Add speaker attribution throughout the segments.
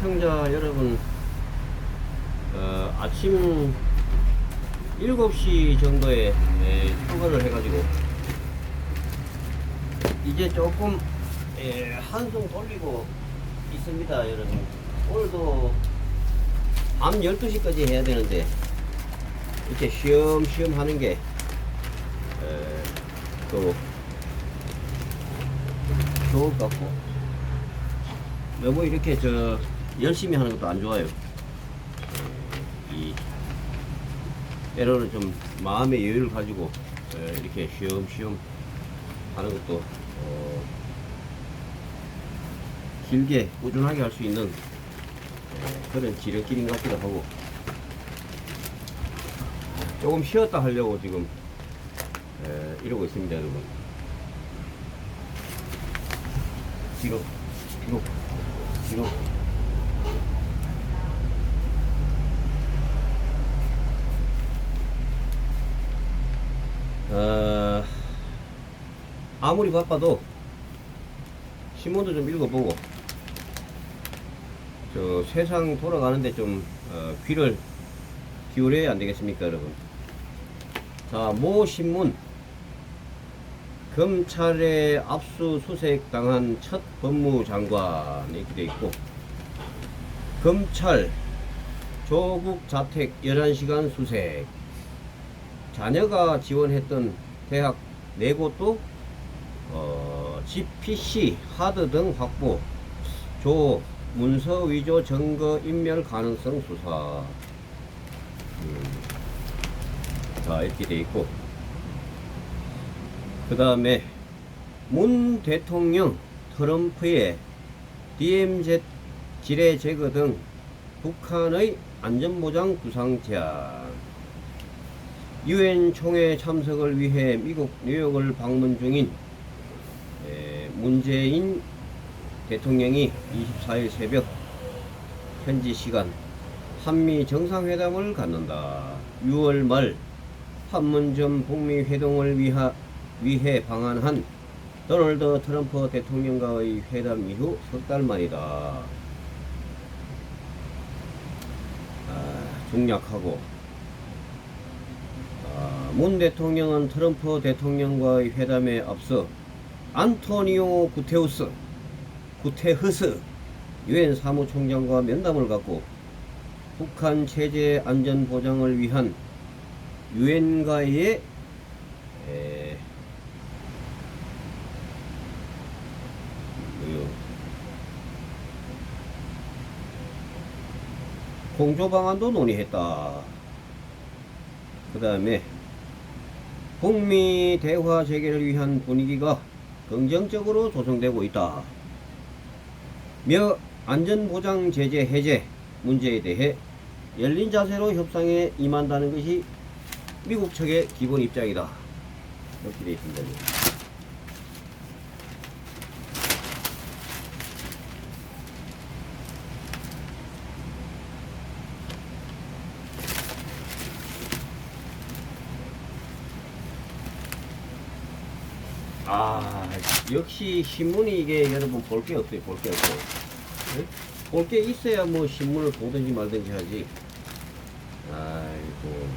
Speaker 1: 시청자 여러분, 아침 7시 정도에 출근을 해가지고 이제 조금 한숨 돌리고 있습니다. 여러분, 오늘도 밤 12시까지 해야 되는데 이렇게 쉬엄쉬엄 하는 게 또 좋을 것 같고, 너무 이렇게 열심히 하는 것도 안 좋아요. 이 때로는 좀 마음의 여유를 가지고 이렇게 쉬엄쉬엄 하는 것도 길게 꾸준하게 할 수 있는 그런 지름길인 것 같기도 하고, 조금 쉬었다 하려고 지금 이러고 있습니다. 여러분, 뒤로 아무리 바빠도 신문도 좀 읽어보고, 세상 돌아가는데 좀 귀를 기울여야 안 되겠습니까, 여러분? 자, 모 신문, 검찰에 압수수색 당한 첫 법무장관 이렇게 돼 있고, 검찰 조국 자택 11시간 수색, 자녀가 지원했던 대학 4곳도 GPC 하드 등 확보, 조 문서 위조 증거 인멸 가능성 수사. 자, 이렇게 돼 있고, 그 다음에 문 대통령 트럼프의 DMZ 지뢰 제거 등 북한의 안전보장 구상 제한, UN 총회 참석을 위해 미국 뉴욕을 방문 중인 문재인 대통령이 24일 새벽 현지 시간 한미 정상회담을 갖는다. 6월 말 판문점 북미 회동을 위해 방한한 도널드 트럼프 대통령과의 회담 이후 석 달 만이다. 중략하고, 문 대통령은 트럼프 대통령과의 회담에 앞서 안토니오 구테흐스 유엔 사무총장과 면담을 갖고 북한 체제 안전 보장을 위한 유엔과의 공조 방안도 논의했다. 그 다음에 북미 대화 재개를 위한 분위기가 긍정적으로 조성되고 있다. 며 안전보장 제재 해제 문제에 대해 열린 자세로 협상에 임한다는 것이 미국 측의 기본 입장이다. 이렇게 되어 있습니다. 역시 신문이 이게 여러분 볼 게 없어요. 볼 게 없고, 볼 게 있어야 뭐 신문을 보든지 말든지 하지. 아이고,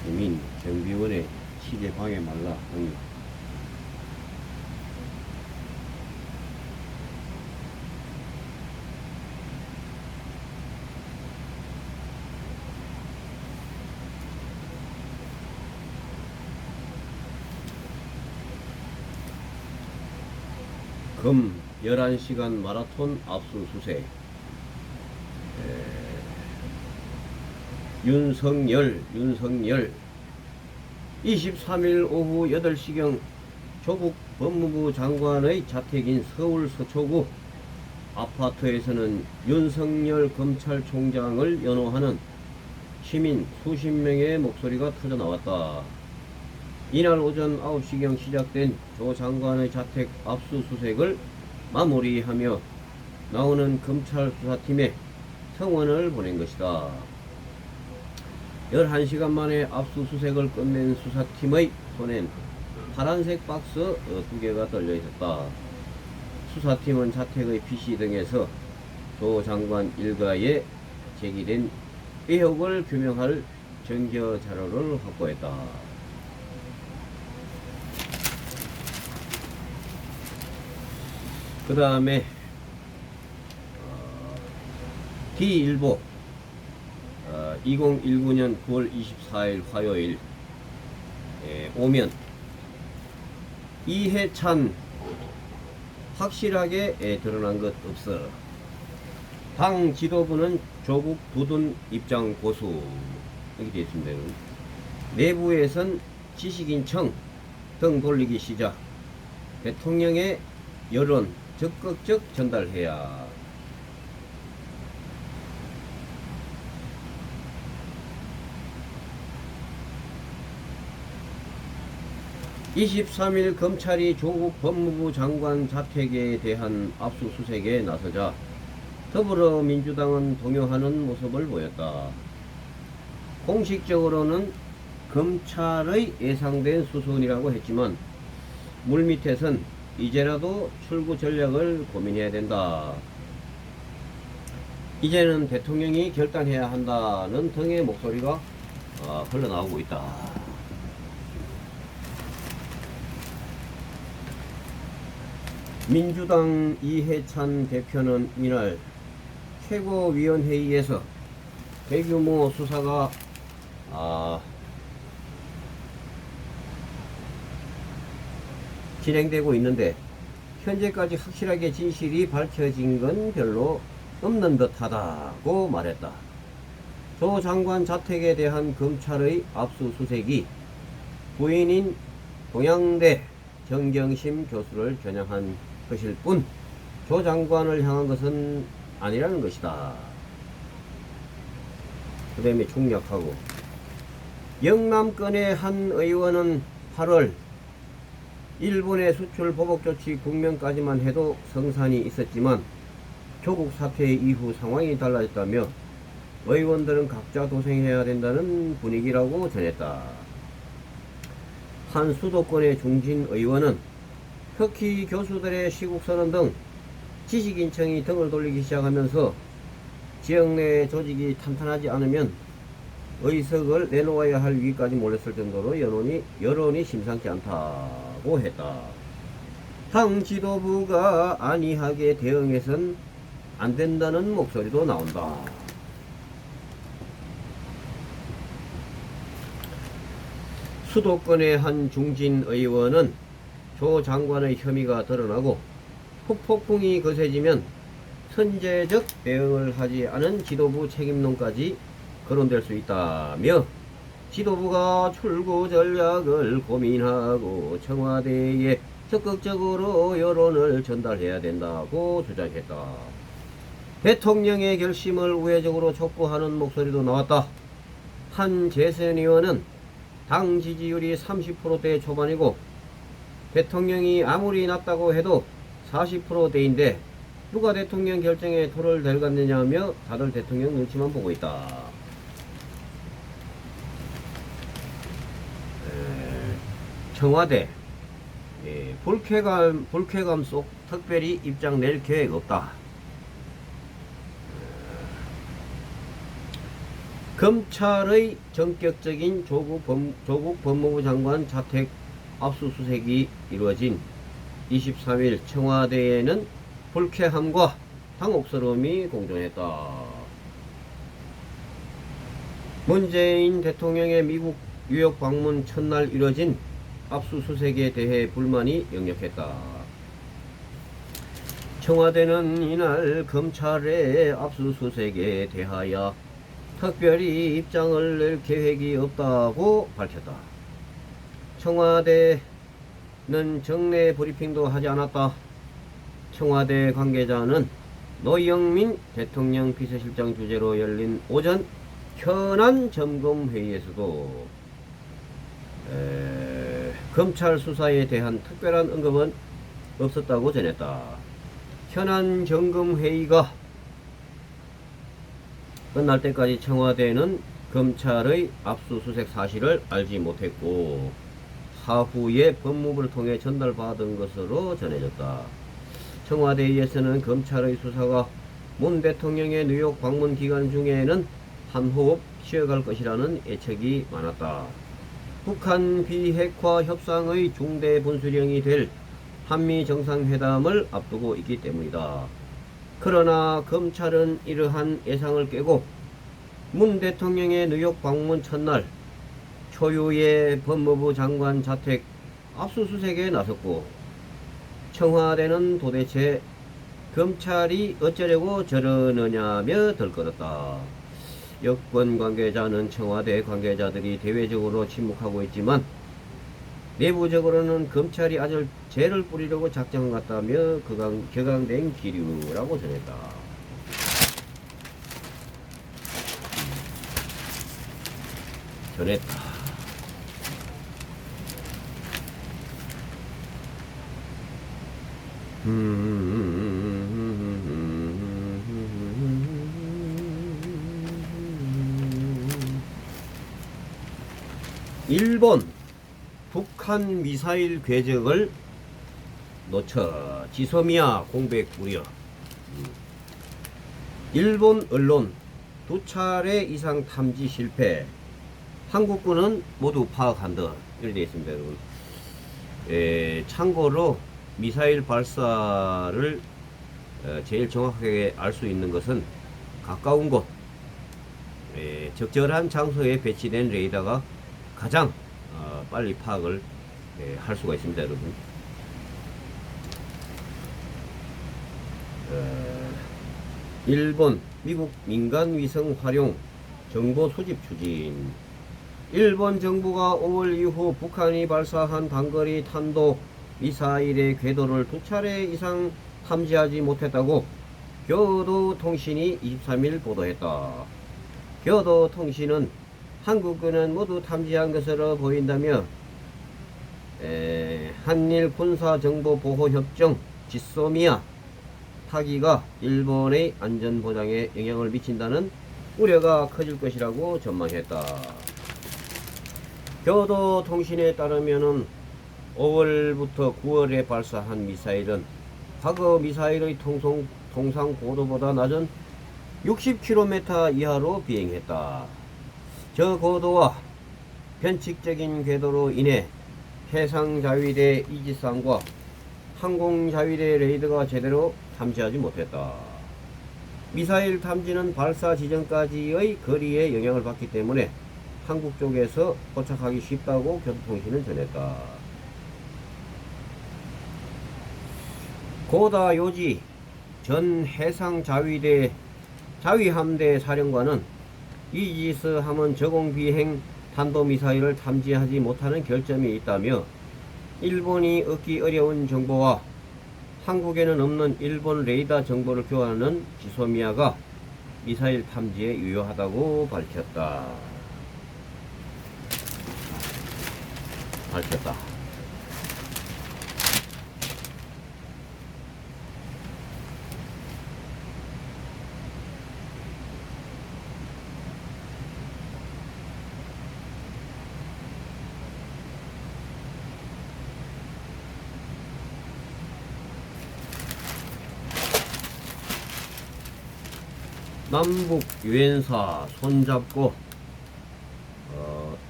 Speaker 1: 주민 경비원의 시대 방해 말라. 금 11시간 마라톤 압수수색. 윤석열 23일 오후 8시경 조국 법무부 장관의 자택인 서울 서초구 아파트에서는 윤석열 검찰총장을 연호하는 시민 수십 명의 목소리가 터져나왔다. 이날 오전 9시경 시작된 조 장관의 자택 압수수색을 마무리하며 나오는 검찰 수사팀의 청원을 보낸 것이다. 11시간 만에 압수수색을 끝낸 수사팀의 손엔 파란색 박스 2개가 떨려 있었다. 수사팀은 자택의 PC 등에서 조 장관 일가에 제기된 의혹을 규명할 증거 자료를 확보했다. 그 다음에 D일보 2019년 9월 24일 화요일 오면 이해찬 확실하게 드러난 것 없어. 당 지도부는 조국 두둔 입장 고수 이렇게 되어 있습니다. 내부에선 지식인청 등 돌리기 시작. 대통령의 여론 적극적 전달해야. 23일 검찰이 조국 법무부 장관 자택에 대한 압수수색에 나서자 더불어민주당은 동요하는 모습을 보였다. 공식적으로는 검찰의 예상된 수순이라고 했지만 물밑에선 이제라도 출구 전략을 고민해야 된다. 이제는 대통령이 결단해야 한다는 등의 목소리가 흘러나오고 있다. 민주당 이해찬 대표는 이날 최고위원회의에서 대규모 수사가 진행되고 있는데 현재까지 확실하게 진실이 밝혀진 건 별로 없는 듯하다고 말했다. 조 장관 자택에 대한 검찰의 압수수색이 부인인 동양대 정경심 교수를 겨냥한 것일 뿐 조 장관을 향한 것은 아니라는 것이다. 그 다음에 총략하고 영남권의 한 의원은 8월 일본의 수출 보복 조치 국면까지만 해도 성산이 있었지만 조국 사태 이후 상황이 달라졌다며 의원들은 각자 도생해야 된다는 분위기라고 전했다. 한 수도권의 중진 의원은 터키 교수들의 시국선언 등 지식인청이 등을 돌리기 시작하면서 지역 내 조직이 탄탄하지 않으면 의석을 내놓아야 할 위기까지 몰렸을 정도로 여론이 심상치 않다고 했다. 당 지도부가 안이하게 대응해선 안 된다는 목소리도 나온다. 수도권의 한 중진 의원은 조 장관의 혐의가 드러나고 후폭풍이 거세지면 선제적 대응을 하지 않은 지도부 책임론까지 거론될 수 있다며 지도부가 출구 전략을 고민하고 청와대에 적극적으로 여론을 전달해야 된다고 주장했다. 대통령의 결심을 우회적으로 촉구하는 목소리도 나왔다. 한 재선 의원은 당 지지율이 30%대 초반이고 대통령이 아무리 낮다고 해도 40%대인데 누가 대통령 결정에 토를 댈갔느냐며 다들 대통령 눈치만 보고 있다. 청와대 불쾌감 속 특별히 입장 낼 계획 없다. 검찰의 전격적인 조국 법무부 장관 자택 압수수색이 이루어진 23일 청와대에는 불쾌함과 당혹스러움이 공존했다. 문재인 대통령의 미국 뉴욕 방문 첫날 이뤄진 압수수색에 대해 불만이 역력했다. 청와대는 이날 검찰의 압수수색에 대하여 특별히 입장을 낼 계획이 없다고 밝혔다. 청와대는 정례 브리핑도 하지 않았다. 청와대 관계자는 노영민 대통령 비서실장 주재로 열린 오전 현안 점검 회의에서도 검찰 수사에 대한 특별한 언급은 없었다고 전했다. 현안 점검 회의가 끝날 때까지 청와대는 검찰의 압수수색 사실을 알지 못했고 사후에 법무부를 통해 전달받은 것으로 전해졌다. 청와대에서는 검찰의 수사가 문 대통령의 뉴욕 방문 기간 중에는 한 호흡 쉬어갈 것이라는 예측이 많았다. 북한 비핵화 협상의 중대 분수령이 될 한미 정상회담을 앞두고 있기 때문이다. 그러나 검찰은 이러한 예상을 깨고 문 대통령의 뉴욕 방문 첫날 초유의 법무부 장관 자택 압수수색에 나섰고 청와대는 도대체 검찰이 어쩌려고 저러느냐며 덜끓었다. 여권 관계자는 청와대 관계자들이 대외적으로 침묵하고 있지만 내부적으로는 검찰이 아주 죄를 뿌리려고 작정 같다며 격앙된 기류라고 전했다. 전했다. 일본 북한 미사일 궤적을 놓쳐 지소미아 공백 우려. 일본 언론 두 차례 이상 탐지 실패. 한국군은 모두 파악한다. 이렇게 되어 있습니다, 여러분. 참고로 미사일 발사를 제일 정확하게 알 수 있는 것은 가까운 곳, 적절한 장소에 배치된 레이더가 가장 빨리 파악을 할 수가 있습니다, 여러분. 일본, 미국 민간위성 활용 정보 수집 추진. 일본 정부가 5월 이후 북한이 발사한 단거리 탄도 미사일의 궤도를 두 차례 이상 탐지하지 못했다고 교도통신이 23일 보도했다. 교도통신은 한국군은 모두 탐지한 것으로 보인다며 한일 군사정보보호협정 지소미아 타기가 일본의 안전보장에 영향을 미친다는 우려가 커질 것이라고 전망했다. 교도통신에 따르면 5월부터 9월에 발사한 미사일은 과거 미사일의 통상 고도보다 낮은 60km 이하로 비행했다. 저 고도와 변칙적인 궤도로 인해 해상자위대 이지상과 항공자위대 레이더가 제대로 탐지하지 못했다. 미사일 탐지는 발사 지점까지의 거리에 영향을 받기 때문에 한국 쪽에서 포착하기 쉽다고 교도통신은 전했다. 고다 요지 전 해상자위대 자위함대 사령관은 이지스 함은 저공 비행 탄도미사일을 탐지하지 못하는 결점이 있다며 일본이 얻기 어려운 정보와 한국에는 없는 일본 레이더 정보를 교환하는 지소미아가 미사일 탐지에 유효하다고 밝혔다. 남북 유엔사 손잡고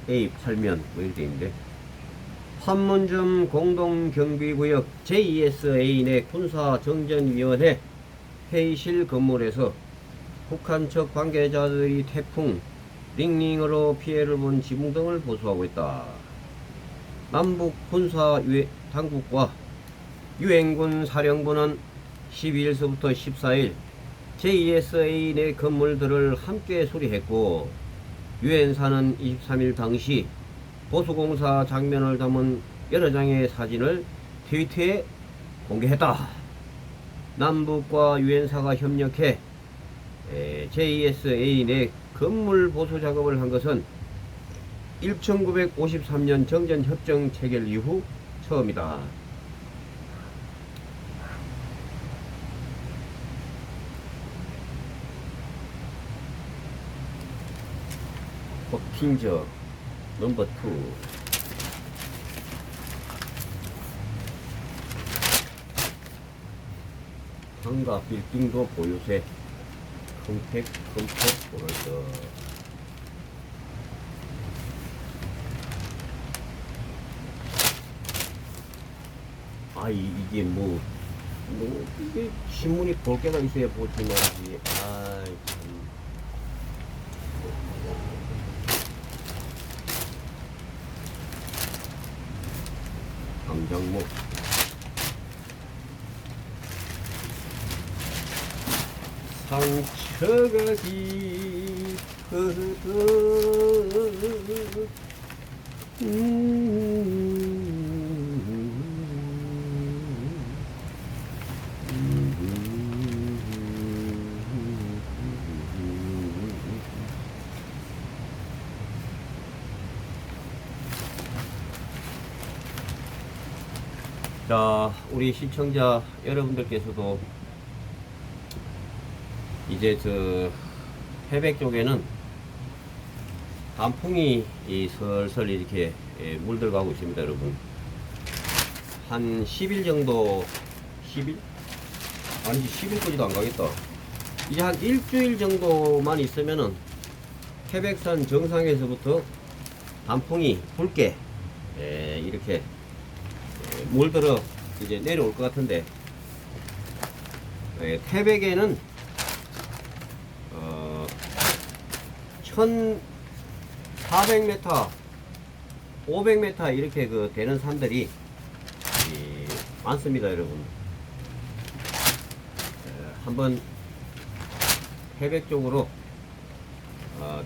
Speaker 1: A8면 뭐 이렇게 있는데 판문점 공동경비구역 JSA 내 군사정전위원회 회의실 건물에서 북한 측 관계자들이 태풍 링링으로 피해를 본 지붕 등을 보수하고 있다. 남북 군사 당국과 유엔군 사령부는 12일서부터 14일 JSA 내 건물들을 함께 수리했고 유엔사는 23일 당시 보수공사 장면을 담은 여러 장의 사진을 트위터에 공개했다. 남북과 유엔사가 협력해 JSA 내 건물 보수 작업을 한 것은 1953년 정전협정 체결 이후 처음이다. 메신저 넘버 2. 상가 빌딩도 보유세. 컴팩 보너스. 이게 뭐 이게 신문이 볼 게가 있어야 보지 말지. 참. 강장목. 상처가 깊어도 자, 우리 시청자 여러분들께서도 이제 태백 쪽에는 단풍이 슬슬 이렇게 물들어가고 있습니다, 여러분. 한 10일 정도, 10일? 아니지, 10일까지도 안 가겠다. 이제 한 일주일 정도만 있으면은 태백산 정상에서부터 단풍이 붉게 이렇게 물들어 이제 내려올 것 같은데, 태백에는 1400m, 500m 이렇게 되는 산들이 많습니다, 여러분. 한번 태백 쪽으로,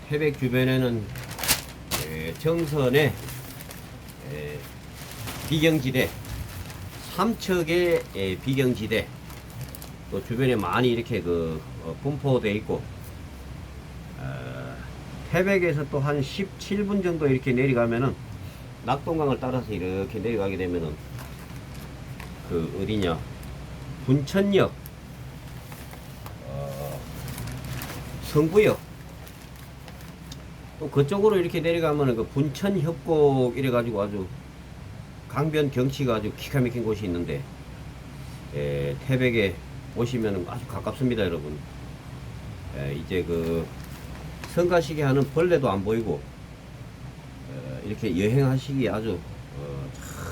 Speaker 1: 태백 주변에는 정선의 비경지대, 삼척의 비경지대, 또 주변에 많이 이렇게 분포되어 있고, 태백에서 또 한 17분 정도 이렇게 내려가면은 낙동강을 따라서 이렇게 내려가게 되면은 어디냐, 분천역, 성구역, 또 그쪽으로 이렇게 내려가면은 분천협곡 이래가지고 아주 강변 경치가 아주 기가 막힌 곳이 있는데, 태백에 오시면 아주 가깝습니다, 여러분. 이제 성가시게 하는 벌레도 안 보이고, 이렇게 여행하시기 아주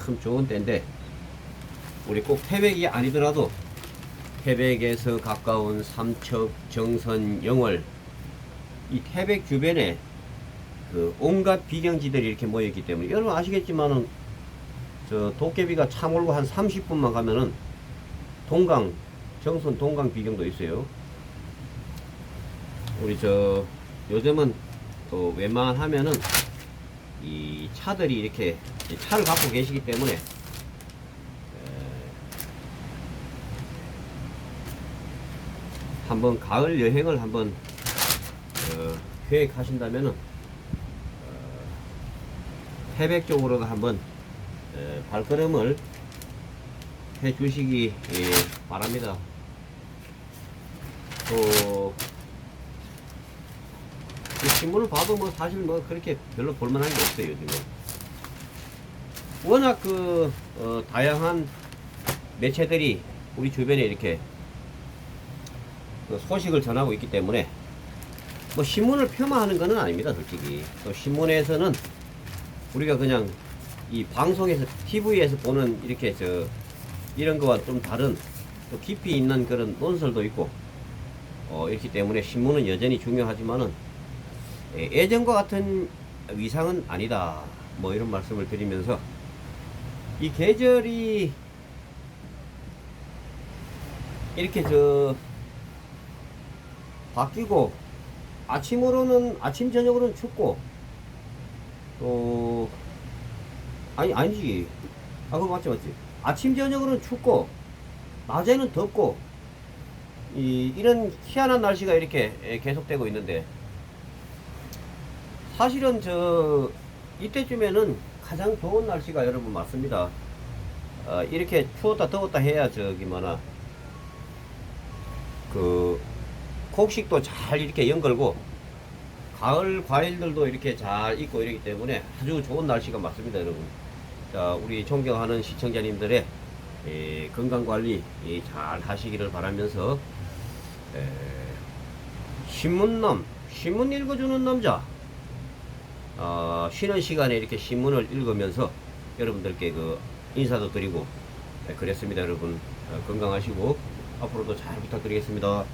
Speaker 1: 참 좋은 때인데, 우리 꼭 태백이 아니더라도 태백에서 가까운 삼척, 정선, 영월, 이 태백 주변에 온갖 비경지들이 이렇게 모여있기 때문에, 여러분 아시겠지만은 도깨비가 차 몰고 한 30분만 가면은 동강, 정선 동강 비경도 있어요. 우리 요즘은 또 웬만하면은 이 차들이 이렇게 차를 갖고 계시기 때문에 한번 가을 여행을 한번 계획하신다면은 태백 쪽으로도 한번 발걸음을 해 주시기 바랍니다. 또 신문을 봐도 뭐 사실 뭐 그렇게 별로 볼만한 게 없어요, 요즘은. 워낙 다양한 매체들이 우리 주변에 이렇게 소식을 전하고 있기 때문에 뭐 신문을 폄하하는 것은 아닙니다, 솔직히. 또 신문에서는 우리가 그냥 이 방송에서, TV에서 보는 이렇게 이런 거와 좀 다른 또 깊이 있는 그런 논설도 있고, 있기 때문에 신문은 여전히 중요하지만은 예전과 같은 위상은 아니다, 뭐 이런 말씀을 드리면서, 이 계절이 이렇게 바뀌고, 아침 저녁으로는 춥고, 또 아니지, 그거 맞지. 아침 저녁으로는 춥고 낮에는 덥고, 이런 희한한 날씨가 이렇게 계속되고 있는데, 사실은 이때쯤에는 가장 더운 날씨가 여러분 맞습니다. 이렇게 추웠다 더웠다 해야 곡식도 잘 이렇게 연걸고 가을 과일들도 이렇게 잘 익고 이러기 때문에 아주 좋은 날씨가 맞습니다, 여러분. 자, 우리 존경하는 시청자님들의 건강관리 잘 하시기를 바라면서 신문 읽어주는 남자, 쉬는 시간에 이렇게 신문을 읽으면서 여러분들께 그 인사도 드리고 그랬습니다. 여러분 건강하시고 앞으로도 잘 부탁드리겠습니다.